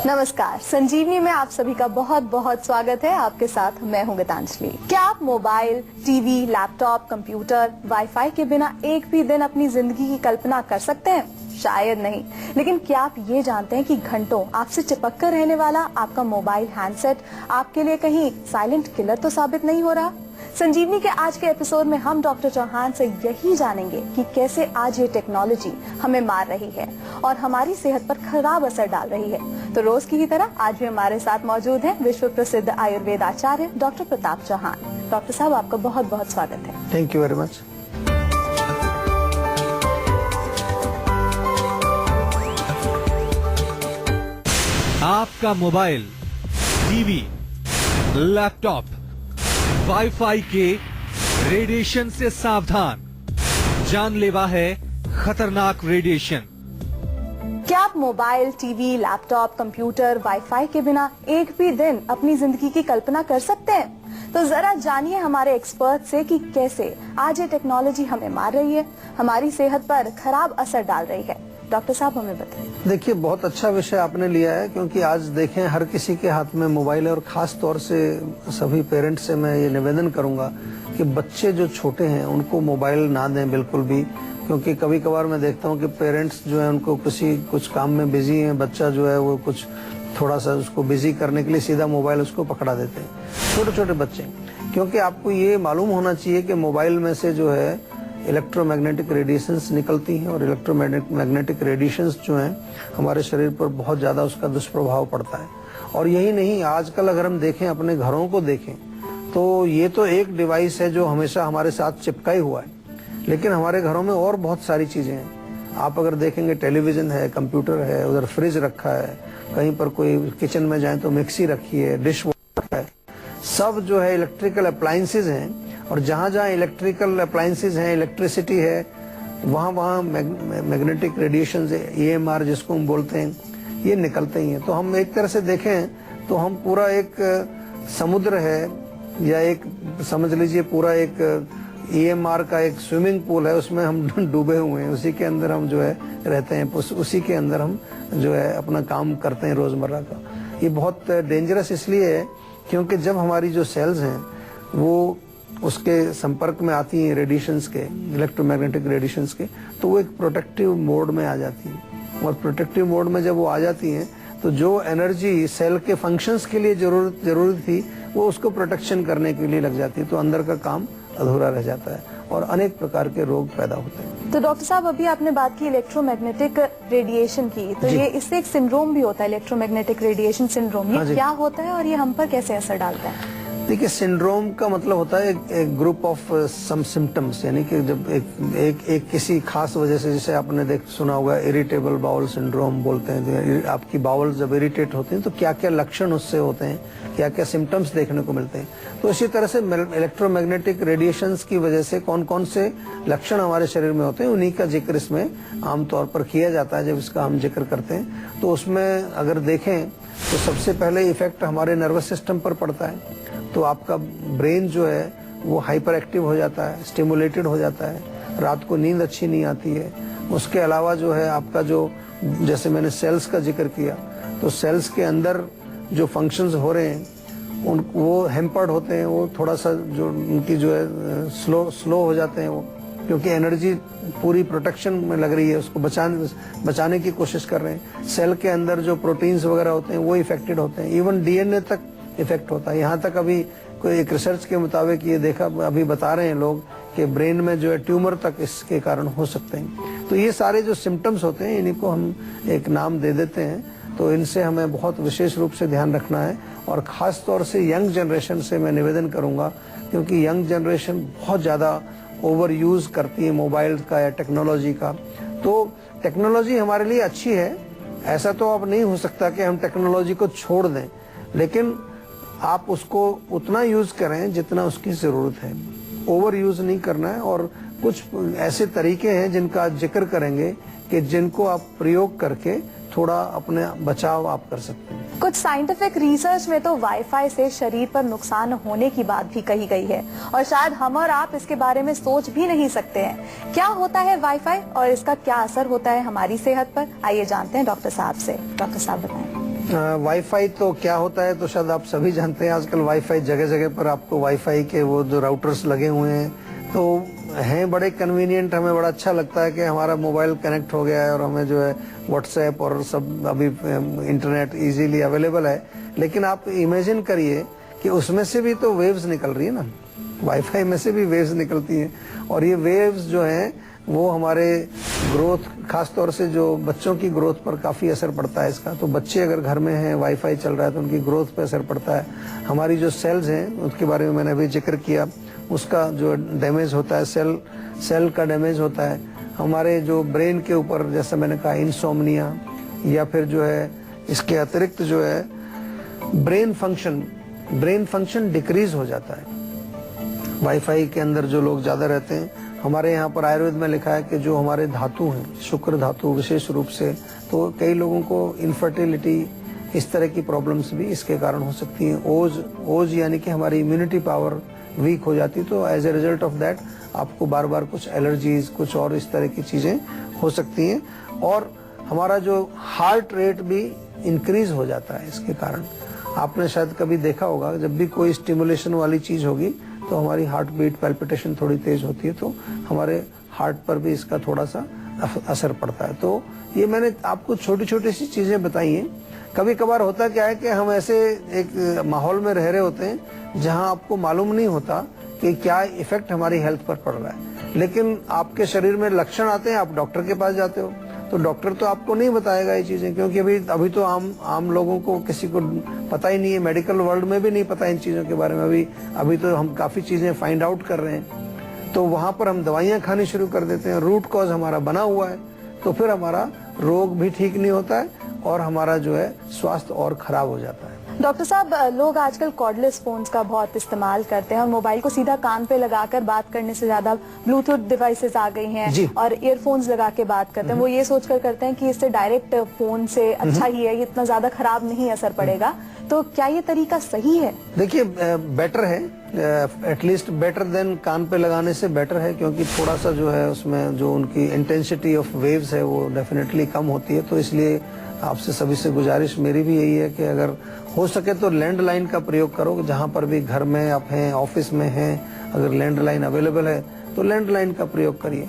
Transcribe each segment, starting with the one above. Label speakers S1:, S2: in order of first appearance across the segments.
S1: नमस्कार, संजीवनी में आप सभी का बहुत बहुत स्वागत है। आपके साथ मैं हूं गीतांजलि। क्या आप mobile, TV, laptop, computer, wifi के बिना एक भी दिन अपनी जिंदगी की कल्पना कर सकते हैं? शायद नहीं, लेकिन क्या आप ये जानते हैं कि घंटों आपसे चिपक कर रहने वाला आपका मोबाइल हैंडसेट आपके लिए कहीं साइलेंट किलर तो साबित नहीं हो रहा? संजीवनी के आज के एपिसोड में हम डॉक्टर चौहान से यही जानेंगे कि कैसे आज ये टेक्नोलॉजी हमें मार रही है और हमारी सेहत पर खराब असर डाल रही है। तो रोज की ही तरह आज भी हमारे साथ मौजूद हैं विश्व प्रसिद्ध आयुर्वेद आचार्य डॉक्टर प्रताप चौहान। डॉक्टर साहब, आपका बहुत बहुत स्वागत है।
S2: Thank you very much.
S3: आपका मोबाइल, टीवी, लैपटॉप, वाईफाई के रेडिएशन से सावधान। जानलेवा है खतरनाक रेडिएशन।
S1: क्या आप mobile, TV, laptop, computer, wifi के बिना एक भी दिन अपनी जिंदगी की कल्पना कर सकते हैं? तो जरा जानिए हमारे एक्सपर्ट से कि कैसे आज ये टेक्नोलॉजी हमें मार रही है, हमारी सेहत पर खराब असर डाल रही है। डॉक्टर साहब, हमें बताइए।
S2: देखिए, बहुत अच्छा विषय आपने लिया है, क्योंकि आज देखें हर किसी के हाथ में मोबाइल है और खास तौर से सभी पेरेंट्स से मैं ये निवेदन करूंगा कि बच्चे जो छोटे हैं उनको मोबाइल ना दें बिल्कुल भी, क्योंकि कभी कभार मैं देखता हूं कि पेरेंट्स जो है उनको कुछ काम में बिजी हैं, बच्चा जो है वो कुछ थोड़ा सा उसको बिजी करने के लिए सीधा मोबाइल उसको पकड़ा देते हैं, छोटे छोटे बच्चे। क्योंकि आपको ये मालूम होना चाहिए कि मोबाइल में से जो है इलेक्ट्रोमैग्नेटिक रेडिएशंस निकलती हैं और इलेक्ट्रोमैग्नेटिक रेडिएशंस जो हैं हमारे शरीर पर बहुत ज़्यादा उसका दुष्प्रभाव पड़ता है। और यही नहीं, आजकल अगर हम देखें, अपने घरों को देखें, तो ये तो एक डिवाइस है जो हमेशा हमारे साथ चिपका ही हुआ है, लेकिन हमारे घरों में और बहुत सारी चीज़ें हैं। आप अगर देखेंगे, टेलीविज़न है, कंप्यूटर है, उधर फ्रिज रखा है, कहीं पर कोई किचन में जाए तो मिक्सी रखी है, डिश वॉशर है, सब जो है इलेक्ट्रिकल अप्लायंसेज हैं। और जहाँ जहाँ इलेक्ट्रिकल अप्लायंसेज हैं, इलेक्ट्रिसिटी है, वहाँ वहाँ मैग्नेटिक रेडिएशन, EMR जिसको हम बोलते हैं, ये निकलते ही हैं। तो हम एक तरह से देखें तो हम पूरा एक समुद्र है, या एक समझ लीजिए पूरा एक EMR का एक स्विमिंग पूल है, उसमें हम डूबे हुए हैं, उसी के अंदर हम जो है रहते हैं, उसी के अंदर हम जो है अपना काम करते हैं रोजमर्रा का। ये बहुत डेंजरस इसलिए है क्योंकि जब हमारी जो सेल्स हैं वो उसके संपर्क में आती हैं रेडिएशंस के, इलेक्ट्रोमैग्नेटिक रेडिएशंस के, तो वो एक प्रोटेक्टिव मोड में आ जाती हैं। और प्रोटेक्टिव मोड में जब वो आ जाती हैं तो जो एनर्जी सेल के फंक्शंस के लिए जरूरी थी वो उसको प्रोटेक्शन करने के लिए लग जाती है, तो अंदर का काम अधूरा रह जाता है और अनेक प्रकार के रोग पैदा होते हैं।
S1: तो डॉक्टर साहब, अभी आपने बात की इलेक्ट्रोमैग्नेटिक रेडिएशन की, तो ये इससे एक सिंड्रोम भी होता है, इलेक्ट्रोमैग्नेटिक रेडिएशन सिंड्रोम। ये क्या होता है और ये हम पर कैसे असर डालता है?
S2: देखिए, सिंड्रोम का मतलब होता है एक ग्रुप ऑफ सम सिम्टम्स, यानी कि जब एक किसी खास वजह से, जैसे आपने सुना होगा इरिटेबल बाउल सिंड्रोम बोलते हैं, आपकी बाउल जब इरिटेट होती हैं तो क्या क्या लक्षण उससे होते हैं, क्या क्या सिम्टम्स देखने को मिलते हैं। तो इसी तरह से इलेक्ट्रोमैग्नेटिक रेडिएशंस की वजह से कौन कौन से लक्षण हमारे शरीर में होते हैं, उन्हीं का जिक्र इसमें आमतौर पर किया जाता है। जब इसका हम जिक्र करते हैं तो उसमें अगर देखें तो सबसे पहले इफेक्ट हमारे नर्वस सिस्टम पर पड़ता है। तो आपका ब्रेन जो है वो हाइपर एक्टिव हो जाता है, स्टिमुलेटेड हो जाता है, रात को नींद अच्छी नहीं आती है। उसके अलावा जो है आपका जो, जैसे मैंने सेल्स का जिक्र किया, तो सेल्स के अंदर जो फंक्शंस हो रहे हैं वो हैम्पर्ड होते हैं, वो थोड़ा सा जो उनकी जो है स्लो हो जाते हैं वो, क्योंकि एनर्जी पूरी प्रोटेक्शन में लग रही है, उसको बचाने की कोशिश कर रहे हैं। सेल के अंदर जो प्रोटीन्स वगैरह होते हैं वो इफेक्टेड होते हैं, इवन DNA तक इफेक्ट होता है। यहाँ तक अभी कोई एक रिसर्च के मुताबिक ये देखा, अभी बता रहे हैं लोग कि ब्रेन में जो है ट्यूमर तक इसके कारण हो सकते हैं। तो ये सारे जो सिम्टम्स होते हैं इन्हीं को हम एक नाम दे देते हैं, तो इनसे हमें बहुत विशेष रूप से ध्यान रखना है। और ख़ास तौर से यंग जनरेशन से मैं निवेदन करूँगा, क्योंकि यंग जनरेशन बहुत ज़्यादा ओवर यूज़ करती है मोबाइल का या टेक्नोलॉजी का। तो टेक्नोलॉजी हमारे लिए अच्छी है, ऐसा तो अब नहीं हो सकता कि हम टेक्नोलॉजी को छोड़ दें, लेकिन आप उसको उतना यूज करें जितना उसकी जरूरत है, ओवर यूज नहीं करना है। और कुछ ऐसे तरीके हैं जिनका जिक्र करेंगे कि जिनको आप प्रयोग करके थोड़ा अपने बचाव आप कर सकते हैं।
S1: कुछ साइंटिफिक रिसर्च में तो वाईफाई से शरीर पर नुकसान होने की बात भी कही गई है, और शायद हम और आप इसके बारे में सोच भी नहीं सकते हैं। क्या होता है वाईफाई और इसका क्या असर होता है हमारी सेहत पर? आइए जानते हैं डॉक्टर साहब से। डॉक्टर साहब बताएं।
S2: वाईफाई तो क्या होता है तो शायद आप सभी जानते हैं, आजकल वाईफाई जगह जगह पर आपको वाईफाई के वो जो राउटर्स लगे हुए हैं तो हैं बड़े कन्वीनियंट। हमें बड़ा अच्छा लगता है कि हमारा मोबाइल कनेक्ट हो गया है और हमें जो है व्हाट्सएप और सब अभी इंटरनेट इजीली अवेलेबल है। लेकिन आप इमेजिन करिए कि उसमें से भी तो वेव्स निकल रही है ना, वाईफाई में से भी वेव्स निकलती हैं और ये वेव्स जो हैं वो हमारे ग्रोथ, खास तौर से जो बच्चों की ग्रोथ पर काफी असर पड़ता है इसका। तो बच्चे अगर घर में हैं, वाईफाई चल रहा है तो उनकी ग्रोथ पे असर पड़ता है। हमारी जो सेल्स हैं उसके बारे में मैंने अभी जिक्र किया, उसका जो डैमेज होता है, सेल का डैमेज होता है। हमारे जो ब्रेन के ऊपर, जैसा मैंने कहा, इंसोम्निया या फिर जो है इसके अतिरिक्त जो है ब्रेन फंक्शन डिक्रीज हो जाता है वाईफाई के अंदर जो लोग ज्यादा रहते हैं। हमारे यहाँ पर आयुर्वेद में लिखा है कि जो हमारे धातु हैं, शुक्र धातु विशेष रूप से, तो कई लोगों को इनफर्टिलिटी, इस तरह की प्रॉब्लम्स भी इसके कारण हो सकती हैं। ओज यानी कि हमारी इम्यूनिटी पावर वीक हो जाती है, तो as a result of that आपको बार बार कुछ एलर्जीज, कुछ और इस तरह की चीजें हो सकती हैं। और हमारा जो हार्ट रेट भी इंक्रीज हो जाता है इसके कारण। आपने शायद कभी देखा होगा, जब भी कोई स्टिमुलेशन वाली चीज होगी तो हमारी हार्ट बीट, पैल्पिटेशन थोड़ी तेज होती है, तो हमारे हार्ट पर भी इसका थोड़ा सा असर पड़ता है। तो ये मैंने आपको छोटी छोटी सी चीजें बताई हैं। कभी कभार होता क्या है कि हम ऐसे एक माहौल में रह रहे होते हैं जहां आपको मालूम नहीं होता कि क्या इफेक्ट हमारी हेल्थ पर पड़ रहा है, लेकिन आपके शरीर में लक्षण आते हैं, आप डॉक्टर के पास जाते हो तो डॉक्टर तो आपको नहीं बताएगा ये चीजें, क्योंकि अभी तो आम लोगों को, किसी को पता ही नहीं है, मेडिकल वर्ल्ड में भी नहीं पता इन चीजों के बारे में। अभी तो हम काफी चीजें फाइंड आउट कर रहे हैं, तो वहां पर हम दवाइयां खानी शुरू कर देते हैं। रूट कॉज हमारा बना हुआ है, तो फिर हमारा रोग भी ठीक नहीं होता है और हमारा जो है स्वास्थ्य और खराब हो जाता है।
S1: डॉक्टर साहब, लोग आजकल कॉर्डलेस फोन्स का बहुत इस्तेमाल करते हैं और मोबाइल को सीधा कान पे लगाकर बात करने से ज्यादा ब्लूटूथ डिवाइसेस आ गई हैं और ईयरफोन्स लगा के बात करते हैं। वो ये सोचकर करते हैं कि इससे डायरेक्ट फोन से अच्छा ही है, इतना ज्यादा खराब नहीं असर पड़ेगा। तो क्या ये तरीका सही है?
S2: देखिए, बेटर है, एटलीस्ट बेटर देन कान पे लगाने से बेटर है, क्योंकि थोड़ा सा जो है उसमें जो उनकी इंटेंसिटी ऑफ वेव्स है वो डेफिनेटली कम होती है। तो इसलिए आपसे सभी से गुजारिश मेरी भी यही है कि अगर हो सके तो लैंडलाइन का प्रयोग करो। जहां पर भी घर में आप हैं, ऑफिस में हैं, अगर लैंडलाइन अवेलेबल है तो लैंडलाइन का प्रयोग करिए,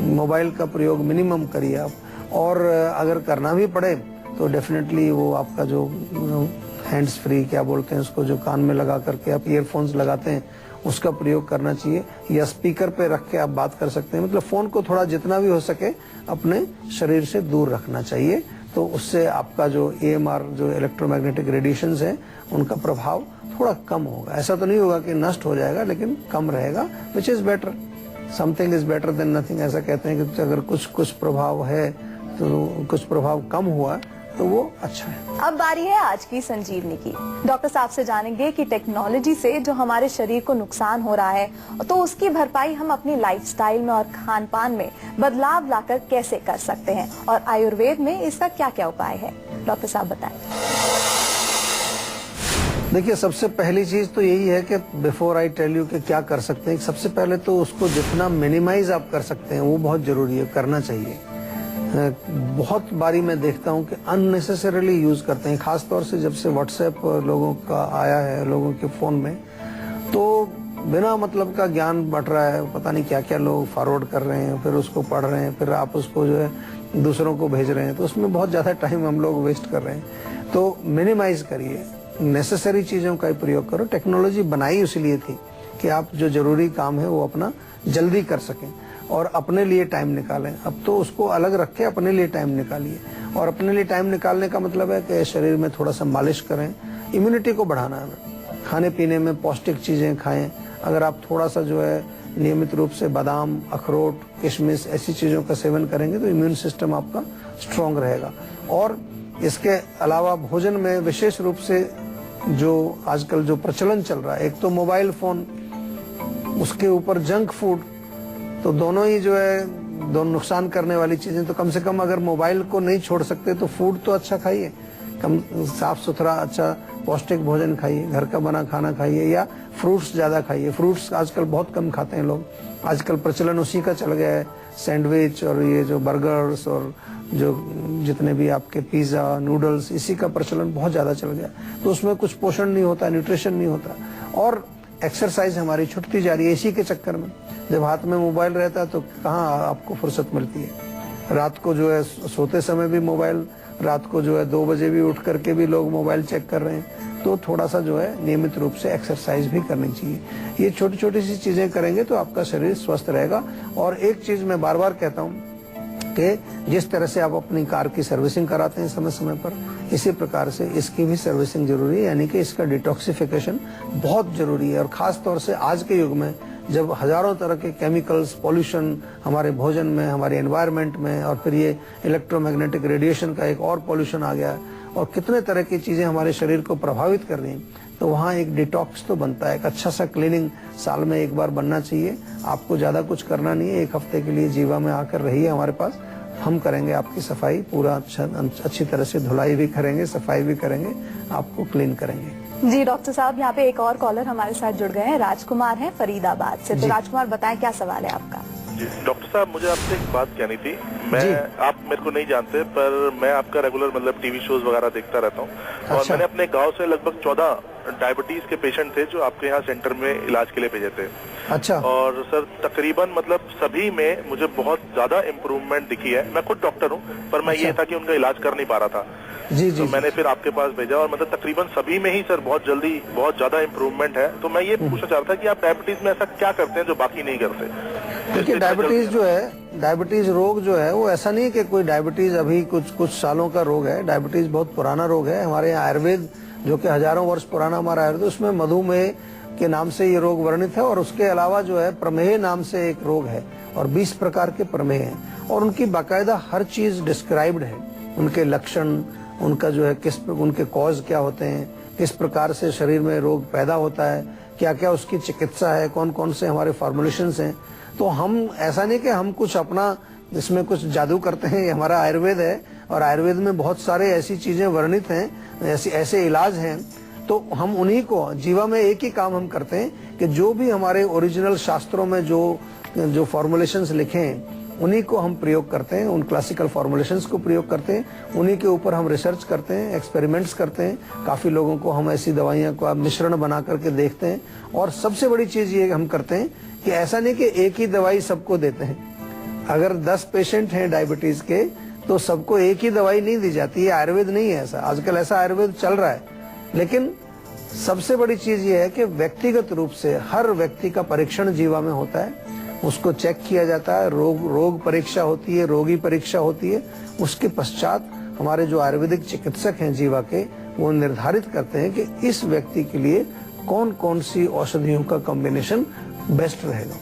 S2: मोबाइल का प्रयोग मिनिमम करिए आप। और अगर करना भी पड़े तो डेफिनेटली वो आपका जो हैंड्स फ्री, क्या बोलते हैं उसको, जो कान में लगा करके आप ईयरफोन्स लगाते हैं, उसका प्रयोग करना चाहिए, या स्पीकर पे रख के आप बात कर सकते हैं। मतलब फोन को थोड़ा जितना भी हो सके अपने शरीर से दूर रखना चाहिए, तो उससे आपका जो AMR, जो इलेक्ट्रोमैग्नेटिक रेडिएशंस है, उनका प्रभाव थोड़ा कम होगा। ऐसा तो नहीं होगा कि नष्ट हो जाएगा, लेकिन कम रहेगा, which is better. Something is better than nothing, ऐसा कहते हैं कि अगर कुछ प्रभाव है तो कुछ प्रभाव कम हुआ तो वो अच्छा है।
S1: अब बारी है आज की संजीवनी की। डॉक्टर साहब से जानेंगे कि टेक्नोलॉजी से जो हमारे शरीर को नुकसान हो रहा है तो उसकी भरपाई हम अपनी लाइफस्टाइल में और खान पान में बदलाव लाकर कैसे कर सकते हैं, और आयुर्वेद में इसका क्या क्या उपाय है। डॉक्टर साहब बताएं।
S2: देखिए, सबसे पहली चीज तो यही है कि बिफोर आई टेल यू कि क्या कर सकते हैं, सबसे पहले तो उसको जितना मिनिमाइज आप कर सकते हैं वो बहुत जरूरी है, करना चाहिए। बहुत बारी मैं देखता हूं कि अननेसेसरीली यूज करते हैं, खासतौर से जब से व्हाट्सएप लोगों का आया है लोगों के फोन में, तो बिना मतलब का ज्ञान बट रहा है, पता नहीं क्या क्या लोग फॉरवर्ड कर रहे हैं, फिर उसको पढ़ रहे हैं, फिर आप उसको जो है दूसरों को भेज रहे हैं, तो उसमें बहुत ज्यादा टाइम हम लोग वेस्ट कर रहे हैं। तो मिनिमाइज करिए, नेसेसरी चीजों का ही प्रयोग करो। टेक्नोलॉजी बनाई इसलिए थी कि आप जो जरूरी काम है वो अपना जल्दी कर सकें और अपने लिए टाइम निकालें। अब तो उसको अलग रख के अपने लिए टाइम निकालिए, और अपने लिए टाइम निकालने का मतलब है कि शरीर में थोड़ा सा मालिश करें, इम्यूनिटी को बढ़ाना है, खाने पीने में पौष्टिक चीजें खाएं। अगर आप थोड़ा सा जो है नियमित रूप से बादाम, अखरोट, किशमिश ऐसी चीजों का सेवन करेंगे तो इम्यून सिस्टम आपका स्ट्रांग रहेगा। और इसके अलावा भोजन में विशेष रूप से जो आजकल जो प्रचलन चल रहा है, एक तो मोबाइल फोन, उसके ऊपर जंक फूड, तो दोनों ही जो है दोनों नुकसान करने वाली चीजें। तो कम से कम अगर मोबाइल को नहीं छोड़ सकते तो फूड तो अच्छा खाइए, कम साफ सुथरा अच्छा पौष्टिक भोजन खाइए, घर का बना खाना खाइए, या फ्रूट्स ज्यादा खाइए। फ्रूट्स आजकल बहुत कम खाते हैं लोग, आजकल प्रचलन उसी का चल गया है, सैंडविच और ये जो बर्गर्स और जो जितने भी आपके पिज्जा, नूडल्स, इसी का प्रचलन बहुत ज्यादा चल गया। तो उसमें कुछ पोषण नहीं होता, न्यूट्रिशन नहीं होता, और एक्सरसाइज हमारी छुटती जा रही है इसी के चक्कर में। जब हाथ में मोबाइल रहता है तो कहाँ आपको फुर्सत मिलती है। रात को जो है सोते समय भी मोबाइल, रात को जो है 2 बजे भी उठ करके भी लोग मोबाइल चेक कर रहे हैं। तो थोड़ा सा जो है नियमित रूप से एक्सरसाइज भी करनी चाहिए। ये छोटी छोटी सी चीजें करेंगे तो आपका शरीर स्वस्थ रहेगा। और एक चीज मैं बार बार कहता हूँ कि जिस तरह से आप अपनी कार की सर्विसिंग कराते हैं समय समय पर, इसी प्रकार से इसकी भी सर्विसिंग जरूरी है, यानी कि इसका डिटॉक्सिफिकेशन बहुत जरूरी है। और खास तौर से आज के युग में जब हजारों तरह के केमिकल्स, पॉल्यूशन हमारे भोजन में, हमारे एनवायरनमेंट में, और फिर ये इलेक्ट्रोमैग्नेटिक रेडिएशन का एक और पॉल्यूशन आ गया है, और कितने तरह की चीजें हमारे शरीर को प्रभावित कर रही हैं, तो वहाँ एक डिटॉक्स तो बनता है। एक अच्छा सा क्लीनिंग साल में एक बार बनना चाहिए। आपको ज्यादा कुछ करना नहीं है, 1 हफ्ते के लिए जीवा में आकर रहिए हमारे पास, हम करेंगे आपकी सफाई पूरा अच्छी तरह से, धुलाई भी करेंगे, सफाई भी करेंगे, आपको क्लीन करेंगे।
S1: जी डॉक्टर साहब, यहाँ पे एक और कॉलर हमारे साथ जुड़ गए हैं, राजकुमार हैं फरीदाबाद से। तो राजकुमार बताएं क्या सवाल है आपका।
S4: जी डॉक्टर साहब, मुझे आपसे एक बात कहनी थी। आप मेरे को नहीं जानते, पर मैं आपका रेगुलर मतलब टीवी शोज वगैरह देखता रहता हूँ। और मैंने अपने गांव से लगभग 14 डायबिटीज के पेशेंट थे जो आपके यहाँ सेंटर में इलाज के लिए भेजे थे।
S2: अच्छा।
S4: और सर तकरीबन मतलब सभी में मुझे बहुत ज्यादा इम्प्रूवमेंट दिखी है। मैं खुद डॉक्टर हूँ, पर मैं ये था कि उनका इलाज कर नहीं पा रहा था।
S2: जी
S4: तो मैंने फिर आपके पास भेजा, और मतलब तकरीबन सभी में ही सर बहुत जल्दी बहुत ज्यादा इम्प्रूवमेंट है। तो मैं ये पूछना चाह रहा था कि आप डायबिटीज में ऐसा क्या करते हैं जो बाकी नहीं करते।
S2: देखिए, डायबिटीज जो है, डायबिटीज रोग जो है वो ऐसा नहीं कि कोई डायबिटीज अभी कुछ सालों का रोग है। डायबिटीज बहुत पुराना रोग है। हमारे यहाँ आयुर्वेद, जो कि हजारों वर्ष पुराना हमारा आयुर्वेद, उसमें मधुमेह के नाम से ये रोग वर्णित है। और उसके अलावा जो है प्रमेह नाम से एक रोग है, और 20 प्रकार के प्रमेह हैं, और उनकी बाकायदा हर चीज डिस्क्राइब्ड है। उनके लक्षण, उनका जो है उनके कॉज क्या होते हैं, किस प्रकार से शरीर में रोग पैदा होता है, क्या क्या उसकी चिकित्सा है, कौन कौन से हमारे फॉर्मुलेशंस हैं। तो हम ऐसा नहीं कि हम कुछ अपना इसमें कुछ जादू करते हैं, ये हमारा आयुर्वेद है, और आयुर्वेद में बहुत सारे ऐसी चीजें वर्णित हैं, ऐसे इलाज हैं। तो हम उन्हीं को, जीवा में एक ही काम हम करते हैं कि जो भी हमारे ओरिजिनल शास्त्रों में जो फॉर्मुलेशंस लिखे हैं उन्हीं को हम प्रयोग करते हैं, उन क्लासिकल फॉर्मुलेशंस को प्रयोग करते हैं, उन्हीं के ऊपर हम रिसर्च करते हैं, एक्सपेरिमेंट्स करते हैं। काफी लोगों को हम ऐसी दवाइयां का मिश्रण बना करके देखते हैं। और सबसे बड़ी चीज ये हम करते हैं कि ऐसा नहीं कि एक ही दवाई सबको देते हैं। अगर 10 पेशेंट हैं डायबिटीज के, तो सबको एक ही दवाई नहीं दी जाती है। आयुर्वेद नहीं है ऐसा, आजकल ऐसा आयुर्वेद चल रहा है। लेकिन सबसे बड़ी चीज ये है कि व्यक्तिगत रूप से हर व्यक्ति का परीक्षण जीवा में होता है, उसको चेक किया जाता है, रोग परीक्षा होती है, रोगी परीक्षा होती है। उसके पश्चात हमारे जो आयुर्वेदिक चिकित्सक हैं जीवा के, वो निर्धारित करते हैं कि इस व्यक्ति के लिए कौन कौन सी औषधियों का कॉम्बिनेशन बेस्ट रहेगा।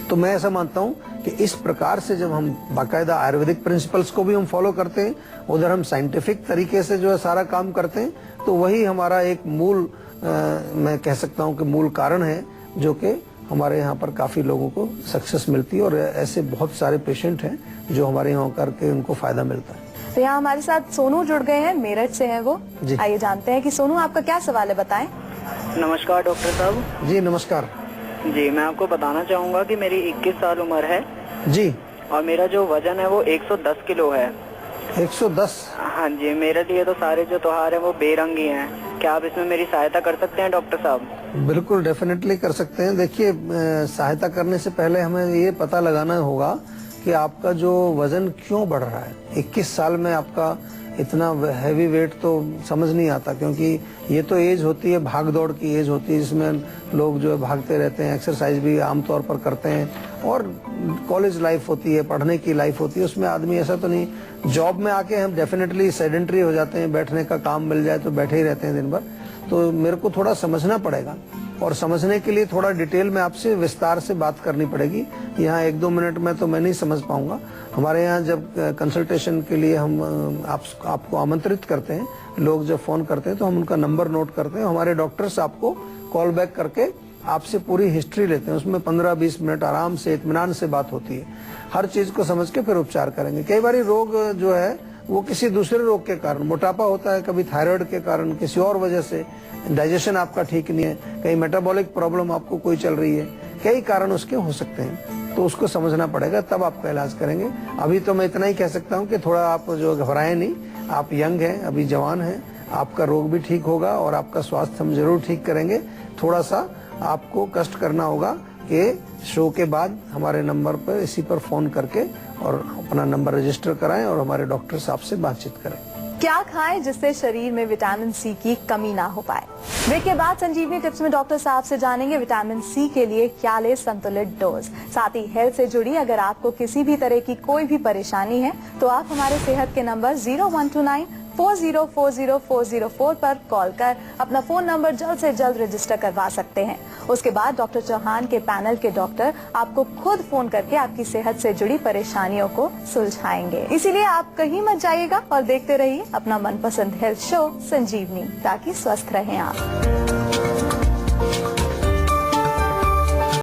S2: तो मैं ऐसा मानता हूँ कि इस प्रकार से जब हम बाकायदा आयुर्वेदिक प्रिंसिपल्स को भी हम फॉलो करते हैं, उधर हम साइंटिफिक तरीके से जो है सारा काम करते हैं, तो वही हमारा एक मूल मैं कह सकता हूँ कि मूल कारण है, जो कि हमारे यहाँ पर काफी लोगों को सक्सेस मिलती है। और ऐसे बहुत सारे पेशेंट हैं जो हमारे यहाँ करके उनको फायदा मिलता है।
S1: तो यहाँ हमारे साथ सोनू जुड़ गए हैं, मेरठ से हैं वो। आइए जानते हैं कि सोनू आपका क्या सवाल है, बताएं।
S5: नमस्कार डॉक्टर साहब।
S2: जी नमस्कार।
S5: जी मैं आपको बताना चाहूँगा कि मेरी 21 साल उम्र है
S2: जी,
S5: और मेरा जो वजन है वो 110 किलो है।
S2: 110?
S5: हाँ जी, मेरे लिए तो सारे जो त्योहार है वो बेरंगी हैं। क्या आप इसमें मेरी सहायता कर सकते हैं डॉक्टर साहब?
S2: बिल्कुल, डेफिनेटली कर सकते हैं। देखिए, सहायता करने से पहले हमें ये पता लगाना होगा कि आपका जो वजन क्यों बढ़ रहा है। 21 साल में आपका इतना हैवी वेट तो समझ नहीं आता, क्योंकि ये तो एज होती है, भाग दौड़ की एज होती है, जिसमें लोग जो है भागते रहते हैं, एक्सरसाइज भी आमतौर पर करते हैं, और कॉलेज लाइफ होती है, पढ़ने की लाइफ होती है, उसमें आदमी ऐसा तो नहीं। जॉब में आके हम डेफिनेटली सेडेंटरी हो जाते हैं, बैठने का काम मिल जाए तो बैठे ही रहते हैं दिन भर। तो मेरे को थोड़ा समझना पड़ेगा, और समझने के लिए थोड़ा डिटेल में आपसे विस्तार से बात करनी पड़ेगी। यहाँ 1-2 मिनट में तो मैं नहीं समझ पाऊंगा। हमारे यहाँ जब कंसल्टेशन के लिए हम आपको आमंत्रित करते हैं, लोग जब फोन करते हैं तो हम उनका नंबर नोट करते हैं। हमारे डॉक्टर्स आपको कॉल बैक करके आपसे पूरी हिस्ट्री लेते हैं। उसमें 15-20 मिनट आराम से इत्मीनान से बात होती है। हर चीज को समझ के फिर उपचार करेंगे। कई बार रोग जो है वो किसी दूसरे रोग के कारण, मोटापा होता है, कभी थायराइड के कारण, किसी और वजह से, डाइजेशन आपका ठीक नहीं है, कहीं मेटाबॉलिक प्रॉब्लम आपको कोई चल रही है, कई कारण उसके हो सकते हैं। तो उसको समझना पड़ेगा, तब आपका इलाज करेंगे। अभी तो मैं इतना ही कह सकता हूँ कि थोड़ा आप जो घबराएं नहीं, आप यंग हैं, अभी जवान हैं, आपका रोग भी ठीक होगा और आपका स्वास्थ्य हम जरूर ठीक करेंगे। थोड़ा सा आपको कष्ट करना होगा कि शो के बाद हमारे नंबर पर इसी पर फोन करके और अपना नंबर रजिस्टर कराएं और हमारे डॉक्टर साहब से बातचीत करें।
S1: क्या खाएं जिससे शरीर में विटामिन सी की कमी ना हो पाए? ब्रेक के बाद संजीवनी टिप्स में डॉक्टर साहब से जानेंगे विटामिन सी के लिए क्या ले संतुलित डोज। साथ ही हेल्थ से जुड़ी अगर आपको किसी भी तरह की कोई भी परेशानी है तो आप हमारे सेहत के नंबर 0129404004 पर कॉल कर अपना फोन नंबर जल्द से जल्द रजिस्टर करवा सकते हैं। उसके बाद डॉक्टर चौहान के पैनल के डॉक्टर आपको खुद फोन करके आपकी सेहत से जुड़ी परेशानियों को सुलझाएंगे। इसीलिए आप कहीं मत जाइएगा और देखते रहिए अपना मनपसंद हेल्थ शो संजीवनी, ताकि स्वस्थ रहें आप।